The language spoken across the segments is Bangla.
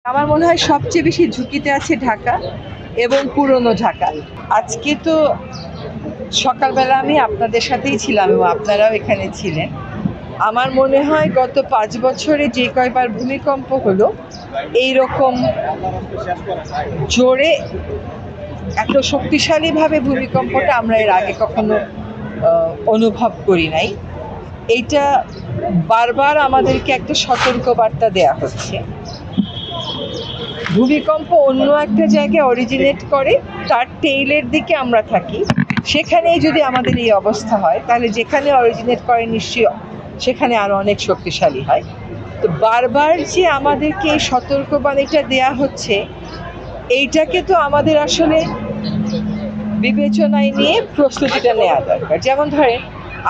আমার মনে হয় সবচেয়ে বেশি ঝুঁকিতে আছে ঢাকা এবং পুরনো ঢাকা। আজকে তো সকালবেলা আমি আপনাদের সাথেই ছিলাম এবং আপনারাও এখানে ছিলেন। আমার মনে হয় গত 5 বছরে যে কয়বার ভূমিকম্প হলো এইরকম জোরে এত শক্তিশালীভাবে ভূমিকম্পটা আমরা এর আগে কখনো অনুভব করি নাই। এইটা বারবার আমাদেরকে একটা সতর্কবার্তা দেয়া হচ্ছে। ভূমিকম্প অন্য একটা জায়গায় অরিজিনেট করে, তার টেইলের দিকে আমরা থাকি। সেখানেই যদি আমাদের এই অবস্থা হয় তাহলে যেখানে অরিজিনেট করে নিশ্চয়ই সেখানে আরো অনেক শক্তিশালী হয়। তো বারবার যে আমাদেরকে এই সতর্কবাণীটা দেয়া হচ্ছে, এইটাকে তো আমাদের আসলে বিবেচনায় নিয়ে প্রস্তুতিটা নেওয়া দরকার। যেমন ধরেন,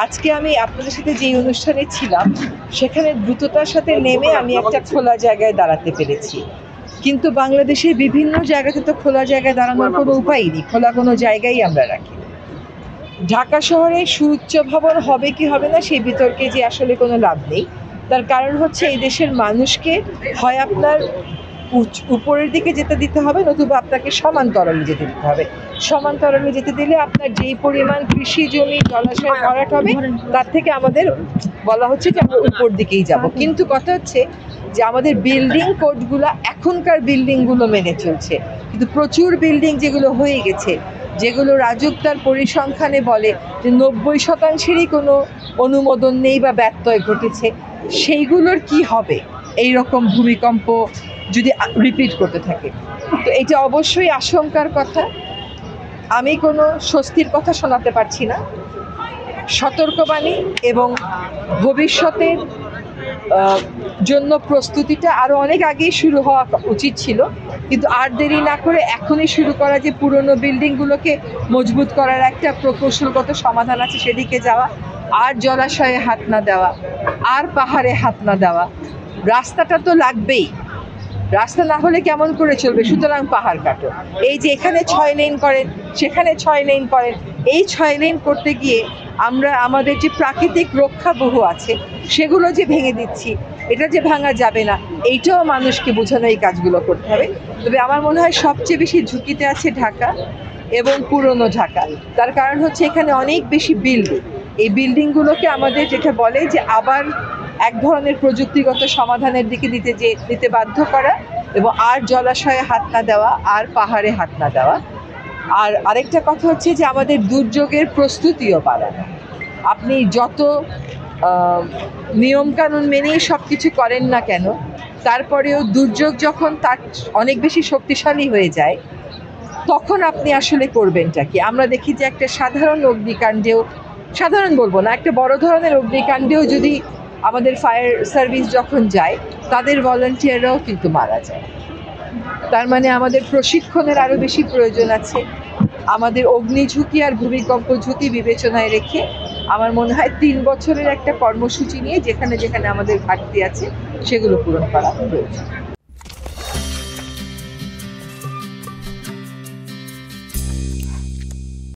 আজকে আমি আপনাদের সাথে যে অনুষ্ঠানে ছিলাম সেখানে দ্রুততার সাথে নেমে আমি একটা খোলা জায়গায় দাঁড়াতে পেরেছি। কিন্তু বাংলাদেশের বিভিন্ন জায়গাতে তো খোলা জায়গায় দাঁড়ানোর কোনো উপায় নেই, খোলা কোনো জায়গায় আমরা রাখি। ঢাকা শহরে সুউচ্চ ভবন হবে কি হবে না সেই বিতর্কে যে আসলে কোনো লাভ নেই। তার কারণ হচ্ছে এই দেশের মানুষকে হয় আপনার উপরের দিকে যেতে দিতে হবে, নতুবা আপনাকে সমান্তরালে যেতে দিতে হবে। সমান্তরালে যেতে দিলে আপনার যেই পরিমাণ কৃষি জমি জলাশয় ভরাট হবে তার থেকে আমাদের বলা হচ্ছে যে আমরা উপর দিকেই যাব। কিন্তু কথা হচ্ছে যে আমাদের বিল্ডিং কোডগুলো এখনকার বিল্ডিংগুলো মেনে চলছে, কিন্তু প্রচুর বিল্ডিং যেগুলো হয়ে গেছে, যেগুলো রাজুক তার পরিসংখ্যানে বলে যে 90%-এরই কোনো অনুমোদন নেই বা ব্যত্যয় ঘটেছে, সেইগুলোর কি হবে এই রকম ভূমিকম্প যদি রিপিট করতে থাকে? তো এটা অবশ্যই আশঙ্কার কথা। আমি কোনো স্বস্তির কথা শোনাতে পারছি না। সতর্কবাণী এবং ভবিষ্যতের জন্য প্রস্তুতিটা আরও অনেক আগেই শুরু হওয়া উচিত ছিল, কিন্তু আর দেরি না করে এখনই শুরু করা, যে পুরনো বিল্ডিংগুলোকে মজবুত করার একটা প্রকৌশলগত সমাধান আছে সেদিকে যাওয়া, আর জলাশয়ে হাত না দেওয়া, আর পাহাড়ে হাত না দেওয়া। রাস্তাটা তো লাগবেই, রাস্তা না হলে কেমন করে চলবে? সুতরাং পাহাড় কাটো। এই যে এখানে 6 লেন করেন, সেখানে 6 লেন করেন, এই 6 লেন করতে গিয়ে আমরা আমাদের যে প্রাকৃতিক রক্ষাবহ আছে সেগুলো যে ভেঙে দিচ্ছি, এটা যে ভাঙা যাবে না, এইটাও মানুষকে বোঝানো, এই কাজগুলো করতে হবে। তবে আমার মনে হয় সবচেয়ে বেশি ঝুঁকিতে আছে ঢাকা এবং পুরনো ঢাকা। তার কারণ হচ্ছে এখানে অনেক বেশি বিল্ডিং। এই বিল্ডিংগুলোকে আমাদের যেটা বলে যে আবার এক ধরনের প্রযুক্তিগত সমাধানের দিকে দিতে বাধ্য করা, এবং আর জলাশয়ে হাত না দেওয়া, আর পাহাড়ে হাত না দেওয়া। আর আরেকটা কথা হচ্ছে যে আমাদের দুর্যোগের প্রস্তুতিও বাড়ানো। আপনি যত নিয়মকানুন মেনেই সব কিছু করেন না কেন, তারপরেও দুর্যোগ যখন তার অনেক বেশি শক্তিশালী হয়ে যায়, তখন আপনি আসলে করবেনটা কি? আমরা দেখি যে একটা সাধারণ অগ্নিকাণ্ডেও, সাধারণ বলবো না, একটা বড় ধরনের অগ্নিকাণ্ডেও যদি আমাদের ফায়ার সার্ভিস যখন যায়, তাদের ভলান্টিয়াররাও কিন্তু মারা যায়। তার মানে আমাদের প্রশিক্ষণের আরও বেশি প্রয়োজন আছে। আমাদের অগ্নি ঝুঁকি আর ভূমিকম্প ঝুঁকি বিবেচনায় রেখে আমার মনে হয় 3 বছরের একটা কর্মসূচি নিয়ে যেখানে যেখানে আমাদের ঘাটতি আছে সেগুলো পূরণ করা প্রয়োজন।